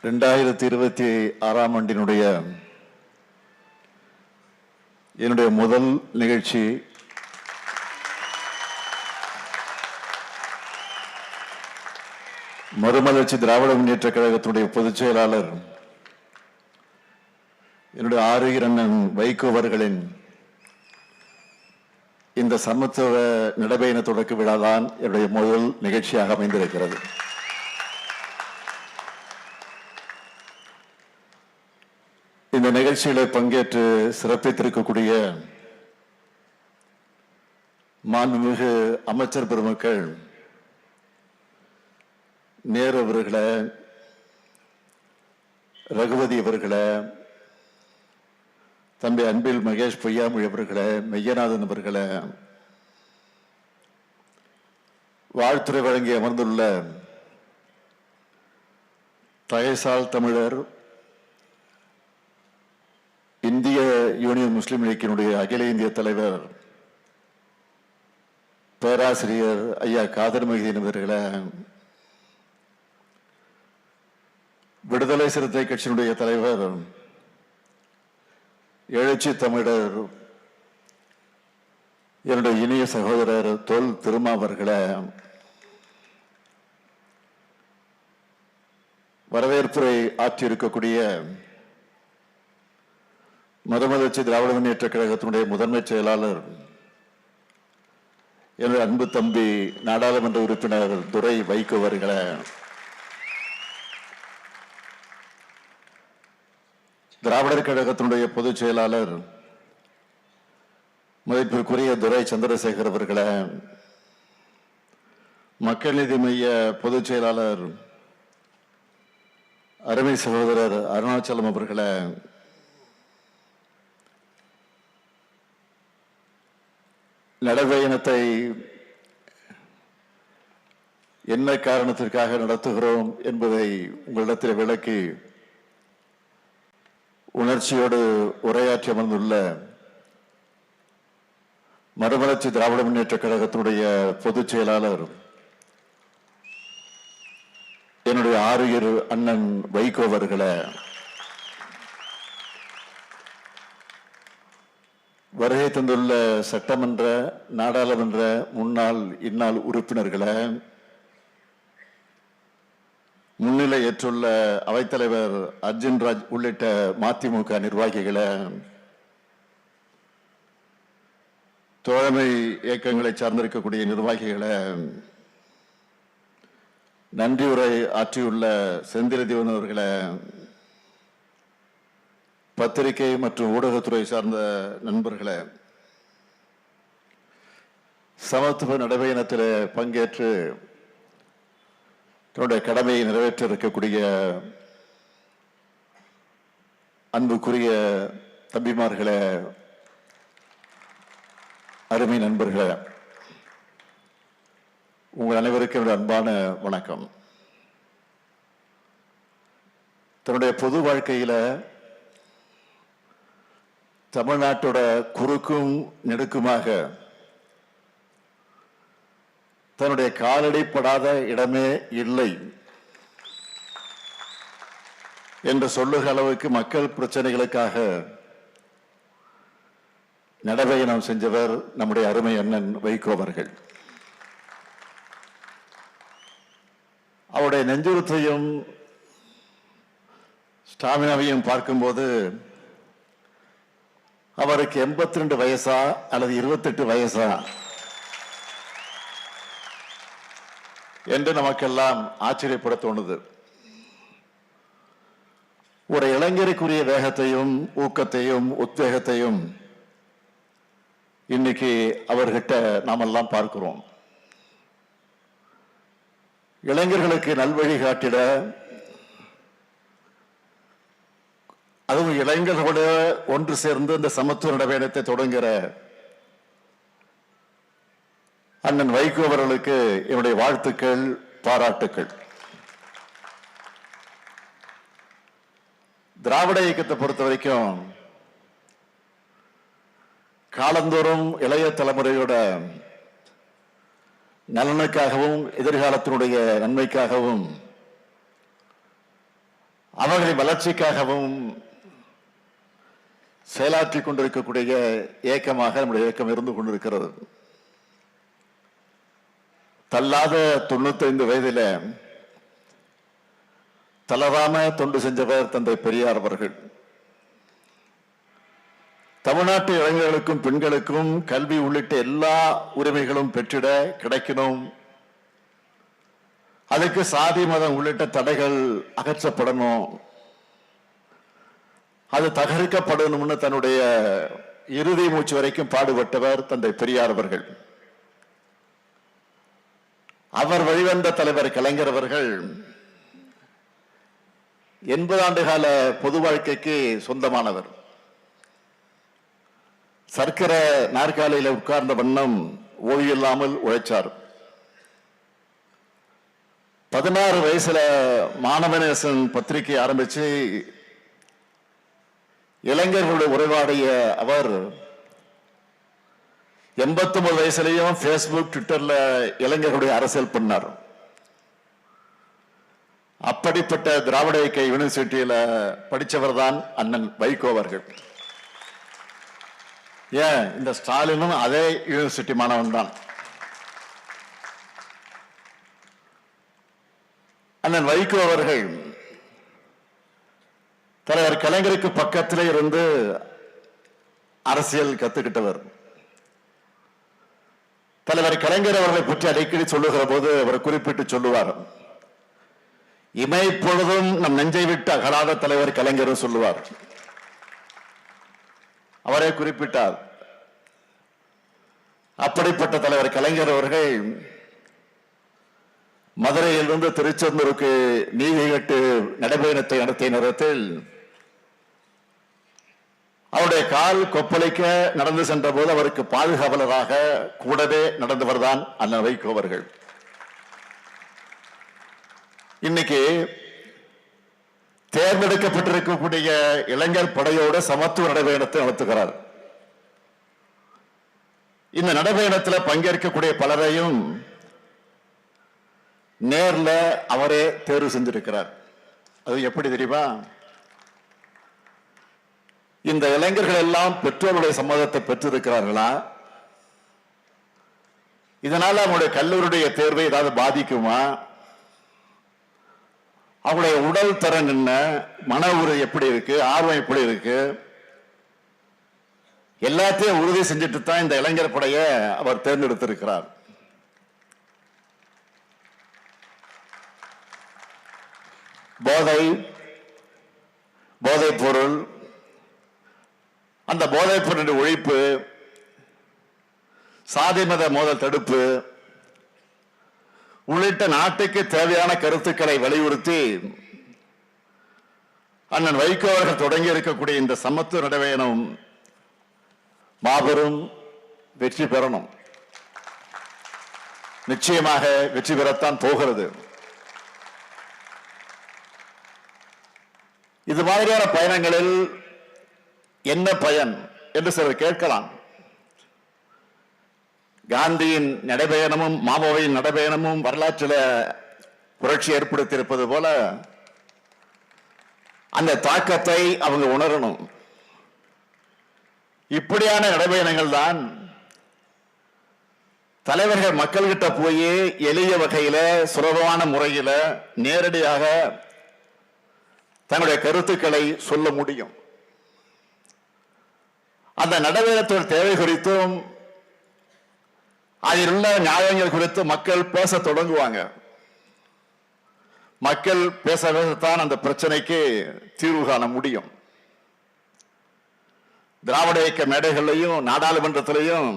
2026 ஆண்டினுடைய என்னுடைய முதல் நிகழ்ச்சி மறுமலர்ச்சி திராவிட முன்னேற்ற கழகத்தினுடைய பொதுச் செயலாளர் என்னுடைய ஆரியர் அண்ணன் வைகோ அவர்களின் இந்த சமத்துவ நடைபயண தொடக்க விழாதான் என்னுடைய முதல் நிகழ்ச்சியாக அமைந்திருக்கிறது. இந்த நிகழ்ச்சியில பங்கேற்று சிறப்பித்திருக்கக்கூடிய மாண்புமிகு அமைச்சர் பெருமக்கள், நேரு அவர்களை, ரகுபதி அவர்களை, தம்பி அன்பில் மகேஷ் பொய்யாமொழி அவர்களை, மெய்யநாதன் அவர்களை, வாழ்த்துறை வழங்கி அமர்ந்துள்ள தகைசால் தமிழர் இந்திய யூனியன் முஸ்லிம் லீக்கினுடைய அகில இந்திய தலைவர் பேராசிரியர் ஐயா காதர் மொய்தீன் அவர்களை, விடுதலை சிறுத்தை கட்சியினுடைய தலைவர் எழுச்சி தமிழர் என்னுடைய இனிய சகோதரர் தொல் திருமாவர்களை, வரவேற்புரை ஆற்றியிருக்கக்கூடிய மறுமலர்ச்சி திராவிட முன்னேற்ற கழகத்தினுடைய முதன்மை செயலாளர் என்னுடைய அன்பு தம்பி நாடாளுமன்ற உறுப்பினர் துரை வைகோ அவர்களை, திராவிடர் கழகத்தினுடைய பொதுச் செயலாளர் மதிப்பிற்குரிய துரை சந்திரசேகர் அவர்களை, மக்கள் நீதி மைய பொதுச் செயலாளர் அருமை சகோதரர் அருணாச்சலம் அவர்களை, நடைபயணத்தை என்ன காரணத்திற்காக நடத்துகிறோம் என்பதை உங்களிடத்தில் விளக்கி உணர்ச்சியோடு உரையாற்றி அமர்ந்துள்ள மறுமலர்ச்சி திராவிட முன்னேற்ற கழகத்தினுடைய பொதுச் செயலாளர் என்னுடைய ஆரியர் அண்ணன் வைகோ அவர்களை, வருகை தந்துள்ள சட்டமன்ற நாடாளுமன்ற முன்னாள் இந்நாள் உறுப்பினர்களை, முன்னிலை ஏற்றுள்ள அவைத்தலைவர் அர்ஜுன் ராஜ் உள்ளிட்ட மதிமுக நிர்வாகிகளை, தோழமை இயக்கங்களை சார்ந்திருக்கக்கூடிய நிர்வாகிகளை, நன்றியுரை ஆற்றியுள்ள செந்தில் அவர்களை, பத்திரிகை மற்றும் ஊடகத்துறை சார்ந்த நண்பர்களை, சமத்துவ நடைபயணத்தில் பங்கேற்று தன்னுடைய கடமையை நிறைவேற்ற இருக்கக்கூடிய அன்புக்குரிய தம்பிமார்களே, அருமை நண்பர்களே, உங்கள் அனைவருக்கும் என்னுடைய அன்பான வணக்கம். தன்னுடைய பொது வாழ்க்கையில தமிழ்நாட்டோட குறுக்கும் நெடுக்குமாக தன்னுடைய காலடிப்படாத இடமே இல்லை என்று சொல்லுகிற அளவுக்கு மக்கள் பிரச்சனைகளுக்காக நடைபயணம் செஞ்சவர் நம்முடைய அருமை அண்ணன் வைகோ அவர்கள். அவருடைய நெஞ்சுறுத்தையும் ஸ்டாமினாவையும் பார்க்கும்போது அவருக்கு 82 வயசா அல்லது 28 வயசா என்று நமக்கெல்லாம் ஆச்சரியப்பட தோணுது. ஒரு இளைஞருக்குரிய வேகத்தையும் ஊக்கத்தையும் உத்வேகத்தையும் இன்னைக்கு அவர்கிட்ட நாமெல்லாம் பார்க்கிறோம். இளைஞர்களுக்கு நல்வழி காட்டிட, அதுவும் இளைஞர்களோடு ஒன்று சேர்ந்து இந்த சமத்துவ நடைபயணத்தை தொடங்குகிற அண்ணன் வைகோ அவர்களுக்கு என்னுடைய வாழ்த்துக்கள், பாராட்டுக்கள். திராவிட இயக்கத்தை பொறுத்த வரைக்கும் காலந்தோறும் இளைய தலைமுறையோட நலனுக்காகவும் எதிர்காலத்தினுடைய நன்மைக்காகவும் அவர்களின் வளர்ச்சிக்காகவும் செயலாற்றிக் கொண்டிருக்கக்கூடிய இயக்கமாக நம்முடைய இயக்கம் இருந்து கொண்டிருக்கிறது. தள்ளாத 95 வயதில தளராம தொண்டு செஞ்சவர் தந்தை பெரியார் அவர்கள். தமிழ்நாட்டு இளைஞர்களுக்கும் பெண்களுக்கும் கல்வி உள்ளிட்ட எல்லா உரிமைகளும் பெற்றிட கிடைக்கணும், அதுக்கு சாதி மதம் உள்ளிட்ட தடைகள் அகற்றப்படணும், அது தகர்க்கப்படணும்னு தன்னுடைய இறுதி மூச்சு வரைக்கும் பாடுபட்டவர் தந்தை பெரியார் அவர்கள். அவர் வழிவந்த தலைவர் கலைஞர் அவர்கள் 80 ஆண்டு கால பொது வாழ்க்கைக்கு சொந்தமானவர். சர்க்கரை நாற்காலியில உட்கார்ந்த வண்ணம் ஓய்வில்லாமல் உழைச்சார். 16 வயசுல மாணவநேசன் பத்திரிகை ஆரம்பிச்சு இளைஞர்களுடைய உரையாடிய அவர் 89 வயசுலயும் பேஸ்புக் ட்விட்டர்ல இளைஞர்களுடைய அரசியல் பண்ணார். அப்படிப்பட்ட திராவிட இயக்க யூனிவர்சிட்டியில படிச்சவர் தான் அண்ணன் வைகோ அவர்கள். ஏன் இந்த ஸ்டாலினும் அதே யூனிவர்சிட்டி மாணவன் தான். அண்ணன் வைகோ அவர்கள் தலைவர் கலைஞருக்கு பக்கத்திலே இருந்து அரசியல் கத்துக்கிட்டவர். தலைவர் கலைஞர் அவர்களை பற்றி அடிக்கடி சொல்லுகிற போது அவர் குறிப்பிட்டு சொல்லுவார், இமைப்பொழுதும் நம் நெஞ்சை விட்டு அகலாத தலைவர் கலைஞர் சொல்லுவார். அவரே குறிப்பிட்டார். அப்படிப்பட்ட தலைவர் கலைஞர் அவர்கள் மதுரையிலிருந்து திருச்செந்தூருக்கு நீதி கேட்டு நடைபயணத்தை நடத்திய நேரத்தில் அவருடைய கால் கொப்பளிக்க நடந்து சென்ற போது அவருக்கு பாதுகாவலராக கூடவே நடந்தவர் தான் அண்ணன் வைகோ அவர்கள். இன்னைக்கு தேர்ந்தெடுக்கப்பட்டிருக்கக்கூடிய இளைஞர் படையோடு சமத்துவ நடைபயணத்தை நடத்துகிறார். இந்த நடைபயணத்தில் பங்கேற்கக்கூடிய பலரையும் நேர்ல அவரே தேர்வு செஞ்சிருக்கிறார். அது எப்படி தெரியுமா? இந்த இளைஞர்கள் எல்லாம் பெற்றோருடைய சம்மதத்தை பெற்றிருக்கிறார்களா? இதனால அவங்களுடைய கல்லூரியுடைய தேர்வை ஏதாவது பாதிக்குமா? அவங்களுடைய உடல் திறன் என்ன, மன உறுதி எப்படி இருக்கு, ஆர்வம் எப்படி இருக்கு, எல்லாத்தையும் உறுதி செஞ்சுட்டு தான் இந்த இளைஞர் படையை அவர் தேர்ந்தெடுத்திருக்கிறார். போதைப் பொருள், அந்த போதைப் பொருளின் ஒழிப்பு, சாதி மத மோதல் தடுப்பு உள்ளிட்ட நாட்டுக்கு தேவையான கருத்துக்களை வலியுறுத்தி அண்ணன் வைகோ அவர்கள் தொடங்கி இருக்கக்கூடிய இந்த சமத்துவ நடைபயணம் மாபெரும் வெற்றி பெறணும். நிச்சயமாக வெற்றி பெறத்தான் போகிறது. இது மாதிரியான பயணங்களில் என்ன பயன் என்று சிலர் கேட்கலாம். காந்தியின் நடைபயணமும் மாவோவின் நடைபயணமும் வரலாற்றில் புரட்சி ஏற்படுத்தியிருப்பது போல அந்த தாக்கத்தை அவங்க உணரணும். இப்படியான நடைபயணங்கள் தான் தலைவர்கள் மக்கள்கிட்ட போய் எளிய வகையில சுலபமான முறையில நேரடியாக தங்களுடைய கருத்துக்களை சொல்ல முடியும். அந்த நடைபயணத்தோட தேவை குறித்தும் அதில் உள்ள நியாயங்கள் குறித்து மக்கள் பேச தொடங்குவாங்க. மக்கள் பேச பேசத்தான் அந்த பிரச்சனைக்கு தீர்வு காண முடியும். திராவிட இயக்க மேடைகளையும் நாடாளுமன்றத்திலையும்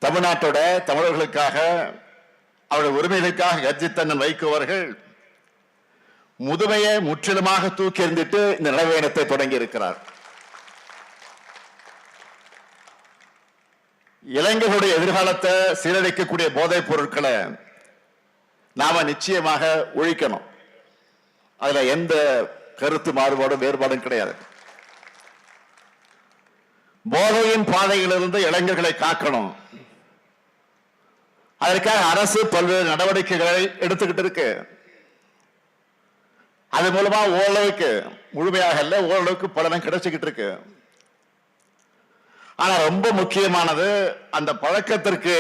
தமிழ்நாட்டோட தமிழர்களுக்காக அவருடைய உரிமைகளுக்காக கர்ஜித்தண்ணன் வைகோ அவர்கள் முதுமையை முற்றிலுமாக தூக்கி எறிந்துட்டு இந்த நடைபயணத்தை தொடங்கி இருக்கிறார். இளைஞர்களுடைய எதிர்காலத்தை சீரழிக்கக்கூடிய போதைப் பொருட்களை நாம நிச்சயமாக ஒழிக்கணும். அதுல எந்த கருத்து மாறுபாடும் வேறுபாடும் கிடையாது. போதையின் பாதையிலிருந்து இளைஞர்களை காக்கணும். அதற்காக அரசு பல்வேறு நடவடிக்கைகளை எடுத்துக்கிட்டு இருக்கு. அது மூலமா ஓரளவுக்கு முழுமையாக இல்ல, ஓரளவுக்கு பலனும் கிடைச்சுக்கிட்டு இருக்கு. ஆனா ரொம்ப முக்கியமானது, அந்த பழக்கத்திற்கு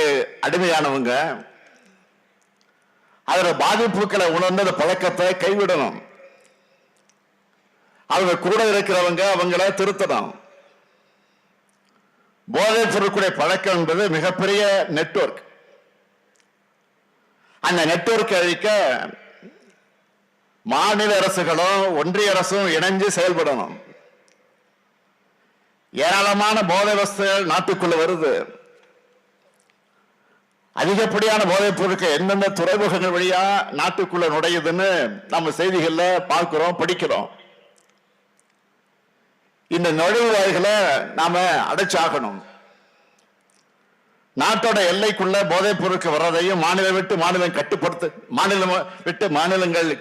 அடிமையானவங்க அதோட பாதிப்புகளை உணர்ந்து அந்த பழக்கத்தை கைவிடணும். அவங்க கூட இருக்கிறவங்க அவங்கள திருத்தணும். போதைப் பொருட்களுடைய பழக்கம் என்பது மிகப்பெரிய நெட்வொர்க். அந்த நெட்வொர்க் அழிக்க மாநில அரசுகளும் ஒன்றிய அரசும் இணைஞ்சு செயல்படணும். ஏராளமான போதை வஸ்துகள் நாட்டுக்குள்ள வருது. அதிகப்படியான போதைப் பொருட்கள் எந்தெந்த துறைமுகங்கள் வழியா நாட்டுக்குள்ள நுழையுதுன்னு நம்ம செய்திகள்ல பார்க்கிறோம், படிக்கிறோம். இந்த நுழைவாய்களை நாம அடைச்சாகணும். நாட்டோட எல்லைக்குள்ள போதைப் பொருட்கள் வர்றதையும் மாநிலம் விட்டு மாநிலம் கட்டுப்படுத்த, மாநிலம் விட்டு மாநிலங்கள்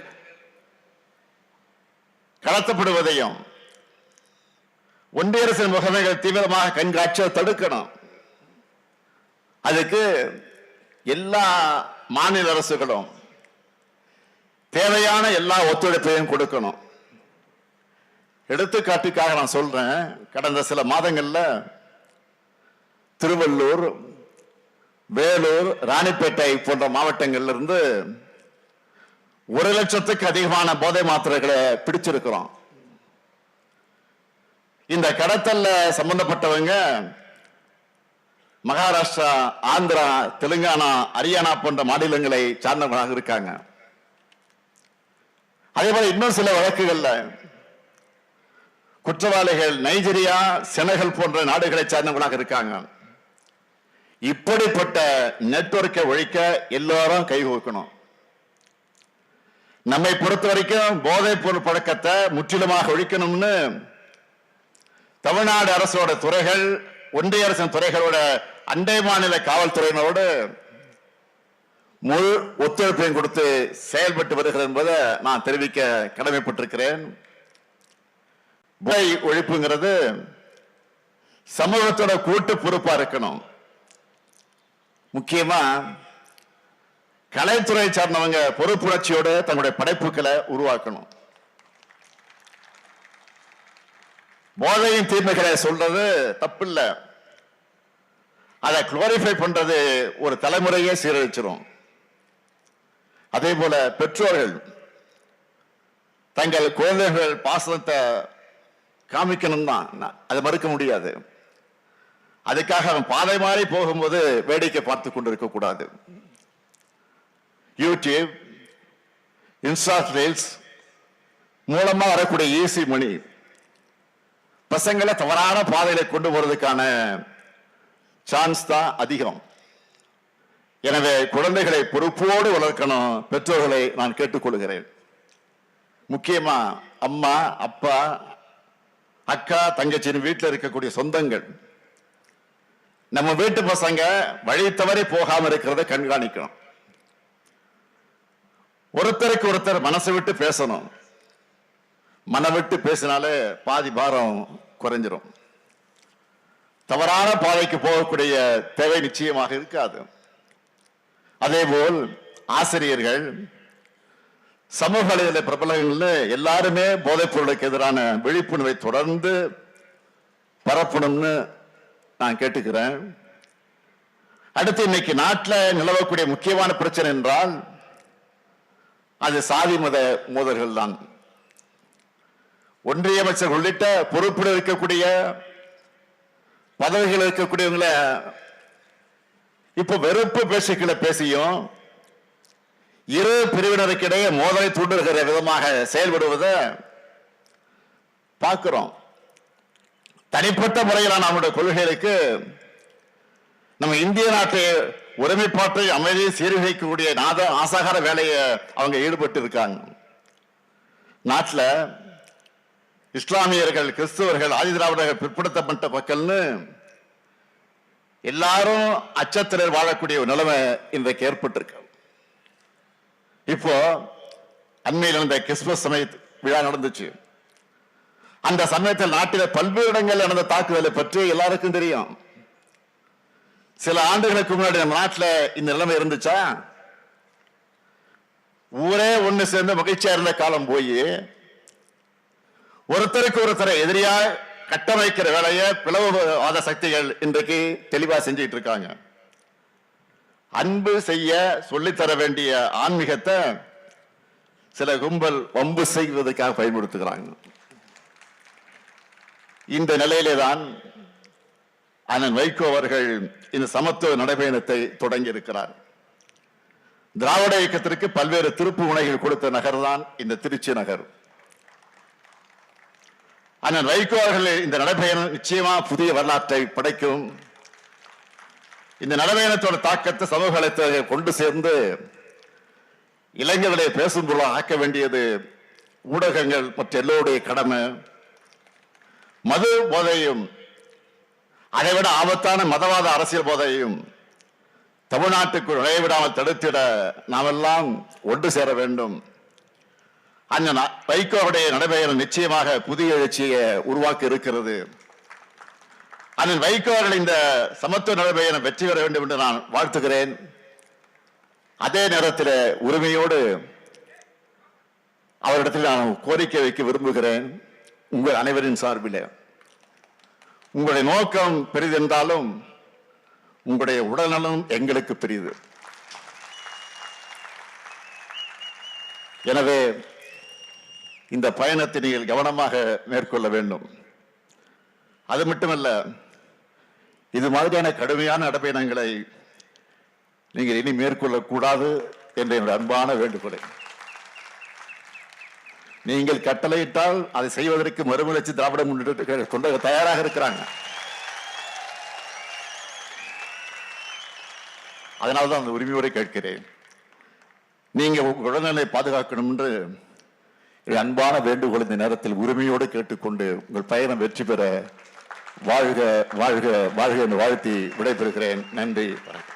கடத்தப்படுவதையும் ஒன்றிய அரசின் முகமைகள் தீவிரமாக கண்காட்சியை தடுக்கணும். அதுக்கு எல்லா மாநில அரசுகளும் தேவையான எல்லா ஒத்துழைப்பையும் கொடுக்கணும். எடுத்துக்காட்டுக்காக நான் சொல்றேன், கடந்த சில மாதங்கள்ல திருவள்ளூர், வேலூர், ராணிப்பேட்டை போன்ற மாவட்டங்கள்ல இருந்து 1 லட்சத்துக்கு அதிகமான போதை மாத்திரைகளை பிடிச்சிருக்கிறோம். இந்த கடத்தல்ல சம்பந்தப்பட்டவங்க மகாராஷ்டிரா, ஆந்திரா, தெலுங்கானா, ஹரியானா போன்ற மாநிலங்களை சார்ந்தவர்களாக இருக்காங்க. அதே போல இன்னும் சில வழக்குகள்ல குற்றவாளிகள் நைஜீரியா, செனகல் போன்ற நாடுகளை சார்ந்தவர்களாக இருக்காங்க. இப்படிப்பட்ட நெட்வொர்க்கை ஒழிக்க எல்லாரும் கைகோக்கணும். நம்மை பொறுத்த வரைக்கும் போதைப் பொருள் பழக்கத்தை முற்றிலுமாக ஒழிக்கணும்னு தமிழ்நாடு அரசோட துறைகள், ஒன்றிய அரசின் துறைகளோட அண்டை மாநில காவல்துறையினரோடு முழு ஒத்துழைப்பையும் கொடுத்து செயல்பட்டு வருகிறது என்பதை நான் தெரிவிக்க கடமைப்பட்டிருக்கிறேன். போதை ஒழிப்புங்கிறது சமூகத்தோட கூட்டு பொறுப்பா இருக்கணும். முக்கியமா கலைத்துறை சார்ந்தவங்க பொறுப்புணர்ச்சியோடு தங்களுடைய படைப்புகளை உருவாக்கணும். போதையின் தீமைகளை சொல்றது தப்பில்லை, அதை குளோரிஃபை பண்றது ஒரு தலைமுறையே சீரழிச்சிரும். அதே போல பெற்றோர்கள் தங்கள் குழந்தைகள் பாசனத்தை காமிக்கணும் தான், அதை மறுக்க முடியாது. அதுக்காக அவன் பாதை மாறி போகும்போது வேடிக்கை பார்த்து கொண்டிருக்க கூடாது. யூடியூப், இன்ஸ்டா ரீல்ஸ் மூலமா வரக்கூடிய ஈஸி மணி பசங்களை தவறான பாதையில கொண்டு போறதுக்கான சான்ஸ் தான் அதிகம். எனவே குழந்தைகளை பொறுப்போடு வளர்க்கணும் பெற்றோர்களை நான் கேட்டுக்கொள்கிறேன். முக்கியமா அம்மா, அப்பா, அக்கா, தங்கச்சின்னு வீட்டில் இருக்கக்கூடிய சொந்தங்கள், நம்ம வீட்டு பசங்க வழி தவறி போகாம இருக்கிறத கண்காணிக்கணும். ஒருத்தருக்கு ஒருத்தர் மனசை விட்டு பேசணும். மனம் விட்டு பேசினாலே பாதி பாரம் குறைஞ்சிரும். தவறான பாதைக்கு போகக்கூடிய தேவை நிச்சயமாக இருக்காது. அதேபோல் ஆசிரியர்கள், சமூக வலைதள பிரபலங்கள் எல்லாருமே போதைப் பொருளுக்கு எதிரான விழிப்புணர்வை தொடர்ந்து பரப்பணும்னு நான் கேட்டுக்கிறேன். அடுத்து இன்னைக்கு நாட்டில் நிலவக்கூடிய முக்கியமான பிரச்சனை என்றால் அது சாதி மத மோதல்கள் தான். ஒன்றிய அமைச்சர் உள்ளிட்ட பொறுப்பில் இருக்கக்கூடிய பதவிகள் இருக்கக்கூடியவங்களை இப்ப வெறுப்பு பேச்சுக்களை பேசியும் இரு பிரிவினருக்கிடையே மோதலை தூண்டுகிற விதமாக செயல்படுவதை பார்க்கிறோம். தனிப்பட்ட முறையிலான நம்முடைய கொள்கைகளுக்கு நம்ம இந்திய நாட்டை ஒருமைப்பாட்டை அமைதியை சீர்குலைக்கக்கூடிய ஆசாகார வேலையை அவங்க ஈடுபட்டு இருக்காங்க. நாட்டில் இஸ்லாமியர்கள், கிறிஸ்தவர்கள், ஆதிதிராவிடர்கள், பிற்படுத்தப்பட்ட மக்கள்னு எல்லாரும் அச்சத்தில் வாழக்கூடிய ஒரு நிலைமை இன்றைக்கு ஏற்பட்டிருக்கு. இப்போ அண்மையில் நடந்த கிறிஸ்துமஸ் சமய விழா நடந்துச்சு. அந்த சமயத்தில் நாட்டில் பல்வேறு இடங்களில் நடந்த தாக்குதலை பற்றி எல்லாருக்கும் தெரியும். சில ஆண்டுகளுக்கு முன்னாடி நம்ம நாட்டில் இந்த நிலைமை இருந்துச்சா? ஊரே ஒண்ணு சேர்ந்து மகிழ்ச்சியா இருந்த காலம் போய் ஒருத்தருக்கு ஒருத்தரை எதிரியா கட்டமைக்கிற வேலையை பிளவுவாத சக்திகள் இன்றைக்கு தெளிவா செஞ்சிட்டு இருக்காங்க. அன்பு செய்ய சொல்லித்தர வேண்டிய ஆன்மீகத்தை சில கும்பல் வம்பு செய்வதற்காக பயன்படுத்துகிறாங்க. இந்த நிலையிலே தான் அண்ணன் வைகோ அவர்கள் இந்த சமத்துவ நடைபயணத்தை தொடங்கி இருக்கிறார். திராவிட இயக்கத்திற்கு பல்வேறு திருப்பு முனைகள் கொடுத்த நகர் தான் இந்த திருச்சி நகர். அண்ணன் வைகோ அவர்கள் இந்த நடைபயணம் நிச்சயமா புதிய வரலாற்றை படைக்கும். இந்த நடைபயணத்தோட தாக்கத்தை சமூக வலைத்தளத்தில் கொண்டு சேர்ந்து இளைஞர்களை பேசும் பொருளாக ஆக்க வேண்டியது ஊடகங்கள் மற்ற எல்லோருடைய கடமை. மது போதையும் அதைவிட ஆபத்தான மதவாத அரசியல் போதையும் தமிழ்நாட்டுக்குள் நுழைவிடாமல் தடுத்திட நாமெல்லாம் ஒன்று சேர வேண்டும். அந்த வைகோவுடைய நடைபயணம் நிச்சயமாக புதிய எழுச்சியை உருவாக்க இருக்கிறது. அண்ணன் வைகோ அவர்கள் இந்த சமத்துவ நடைபயணம் வெற்றி பெற வேண்டும் என்று நான் வாழ்த்துகிறேன். அதே நேரத்தில் உரிமையோடு அவரிடத்தில் நான் கோரிக்கை வைக்க விரும்புகிறேன். உங்கள் அனைவரின் சார்பில் உங்களுடைய நோக்கம் பெரிதென்றாலும் உங்களுடைய உடல்நலம் எங்களுக்கு பெரிது. எனவே இந்த பயணத்தை நீங்கள் கவனமாக மேற்கொள்ள வேண்டும். அது மட்டுமல்ல, இது மாதிரியான கடுமையான நடைபயணங்களை நீங்கள் இனி மேற்கொள்ளக்கூடாது என்ற என்னுடைய அன்பான வேண்டுகோளை நீங்கள் கட்டளையிட்டால் அதை செய்வதற்கு மறுமலர்ச்சி திராவிட முன்னேற்ற தொண்டர்கள் தயாராக இருக்கிறாங்க. அதனால்தான் அந்த உரிமையோடு கேட்கிறேன். நீங்க உங்கள் உடல்நிலை பாதுகாக்கணும் என்று அன்பான வேண்டுகோள் இந்த நேரத்தில் உரிமையோடு கேட்டுக்கொண்டு உங்கள் பயணம் வெற்றி பெற வாழ்க வாழ்க வாழ்க என்று வாழ்த்தி விடைபெறுகிறேன். நன்றி, வணக்கம்.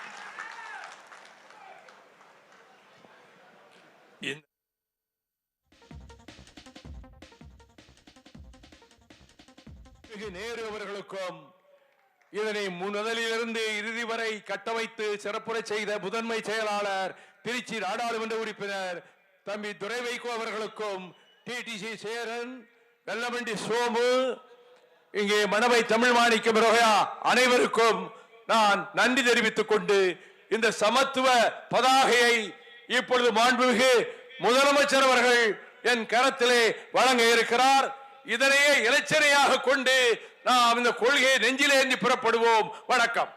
நேரு அவர்களுக்கும் இதனை முதலிலிருந்து இறுதி வரை கட்டமைத்து சிறப்புரை செய்த முதன்மை செயலாளர் திருச்சி நாடாளுமன்ற உறுப்பினர் தம்பி துரை வைகோ அவர்களுக்கும் டிடிசி சேரன், வெல்லமண்டி சோமு, இங்கே மணவை தமிழ் மாணிக்கம் அனைவருக்கும் நான் நன்றி தெரிவித்துக் கொண்டு இந்த சமத்துவ பதாகையை இப்பொழுது மாண்புமிகு முதலமைச்சர் அவர்கள் என் கரத்திலே வழங்க இருக்கிறார். இதனையே இலச்சனையாக கொண்டு நாம் இந்த கொள்கையை நெஞ்சிலே ஏந்தி புறப்படுவோம். வணக்கம்.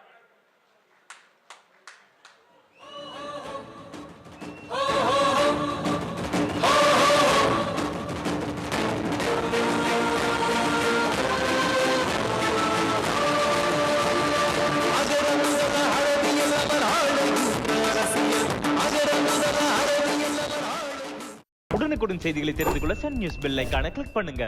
உடனுக்குடன் செய்திகளை தெரிந்து கொள்ள சன் நியூஸ் பெல் ஐகானை கிளிக் பண்ணுங்க.